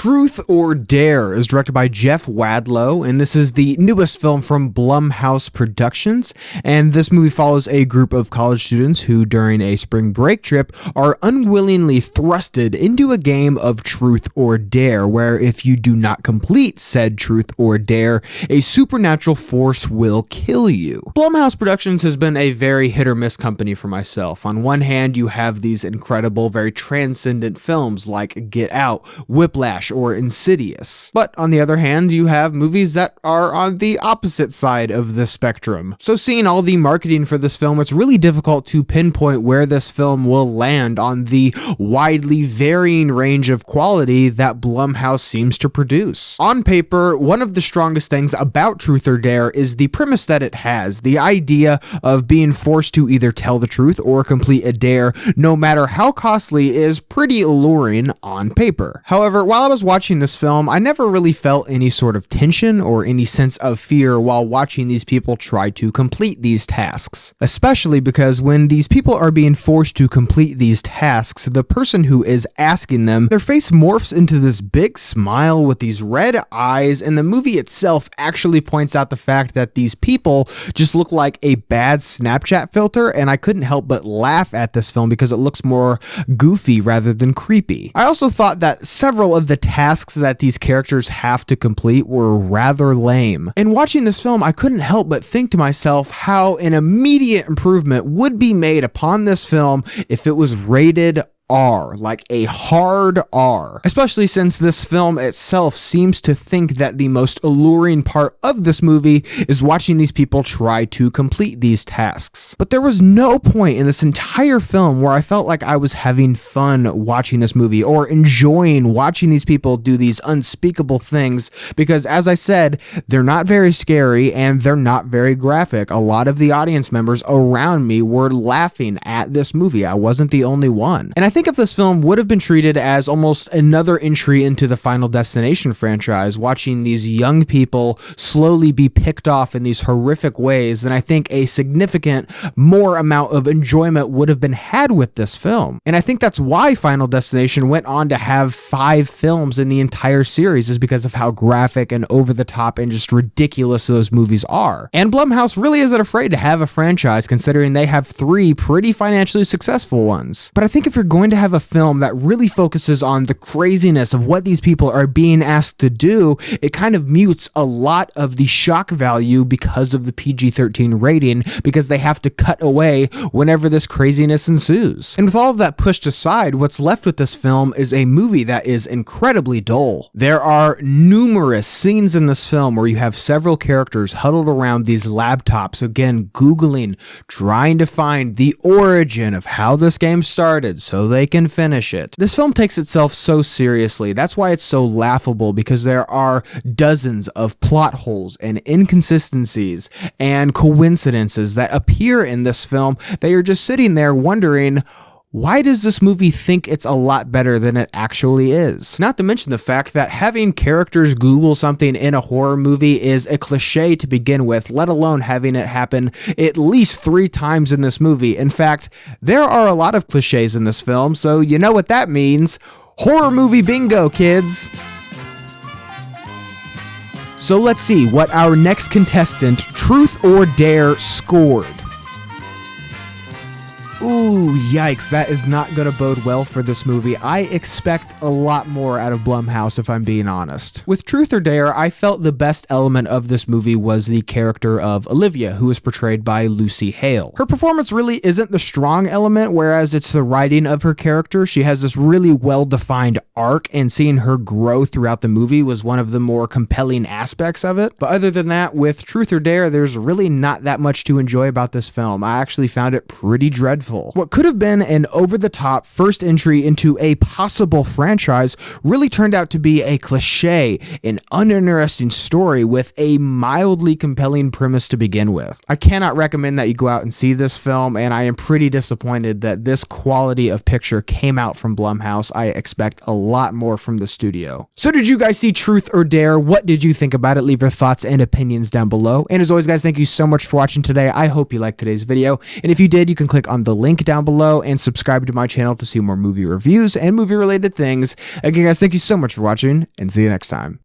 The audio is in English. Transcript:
Truth or Dare is directed by Jeff Wadlow, and this is the newest film from Blum House Productions. And this movie follows a group of college students who, during a spring break trip, are unwillingly thrusted into a game of Truth or Dare, where if you do not complete said Truth or Dare, a supernatural force will kill you. Blum House Productions has been a very hit or miss company for myself. On one hand, you have these incredible, very transcendent films like Get Out, Whiplash, or Insidious. But on the other hand, you have movies that are on the opposite side of the spectrum. So seeing all the marketing for this film, it's really difficult to pinpoint where this film will land on the widely varying range of quality that Blumhouse seems to produce. On paper, one of the strongest things about Truth or Dare is the premise that it has. The idea of being forced to either tell the truth or complete a dare, no matter how costly, is pretty alluring on paper. However, while I was watching this film, I never really felt any sort of tension or any sense of fear while watching these people try to complete these tasks. Especially because when these people are being forced to complete these tasks, the person who is asking them, their face morphs into this big smile with these red eyes, and the movie itself actually points out the fact that these people just look like a bad Snapchat filter, and I couldn't help but laugh at this film because it looks more goofy rather than creepy. I also thought that several of the tasks that these characters have to complete were rather lame. In watching this film, I couldn't help but think to myself how an immediate improvement would be made upon this film if it was rated R, like a hard R, especially since this film itself seems to think that the most alluring part of this movie is watching these people try to complete these tasks. But there was no point in this entire film where I felt like I was having fun watching this movie or enjoying watching these people do these unspeakable things, because as I said, they're not very scary and they're not very graphic. A lot of the audience members around me were laughing at this movie. I wasn't the only one. And I think if this film would have been treated as almost another entry into the Final Destination franchise, watching these young people slowly be picked off in these horrific ways, then I think a significant more amount of enjoyment would have been had with this film. And I think that's why Final Destination went on to have 5 films in the entire series, is because of how graphic and over the top and just ridiculous those movies are. And Blumhouse really isn't afraid to have a franchise, considering they have 3 pretty financially successful ones. But I think if you're going to have a film that really focuses on the craziness of what these people are being asked to do, it kind of mutes a lot of the shock value because of the PG-13 rating, because they have to cut away whenever this craziness ensues. And with all of that pushed aside, what's left with this film is a movie that is incredibly dull. There are numerous scenes in this film where you have several characters huddled around these laptops, again, Googling, trying to find the origin of how this game started so they can finish it. This film takes itself so seriously. That's why it's so laughable, because there are dozens of plot holes and inconsistencies and coincidences that appear in this film that you're just sitting there wondering, why does this movie think it's a lot better than it actually is? Not to mention the fact that having characters Google something in a horror movie is a cliche to begin with, let alone having it happen at least 3 times in this movie. In fact, there are a lot of cliches in this film, so you know what that means. Horror movie bingo, kids! So let's see what our next contestant, Truth or Dare, scored. Ooh, yikes, that is not going to bode well for this movie. I expect a lot more out of Blumhouse, if I'm being honest. With Truth or Dare, I felt the best element of this movie was the character of Olivia, who is portrayed by Lucy Hale. Her performance really isn't the strong element, whereas it's the writing of her character. She has this really well-defined arc, and seeing her grow throughout the movie was one of the more compelling aspects of it. But other than that, with Truth or Dare, there's really not that much to enjoy about this film. I actually found it pretty dreadful. What could have been an over-the-top first entry into a possible franchise really turned out to be a cliche, an uninteresting story with a mildly compelling premise to begin with. I cannot recommend that you go out and see this film, and I am pretty disappointed that this quality of picture came out from Blumhouse. I expect a lot more from the studio. So did you guys see Truth or Dare? What did you think about it? Leave your thoughts and opinions down below. And as always, guys, thank you so much for watching today. I hope you liked today's video. And if you did, you can click on the link down down below and subscribe to my channel to see more movie reviews and movie related things. Again, guys, thank you so much for watching, and see you next time.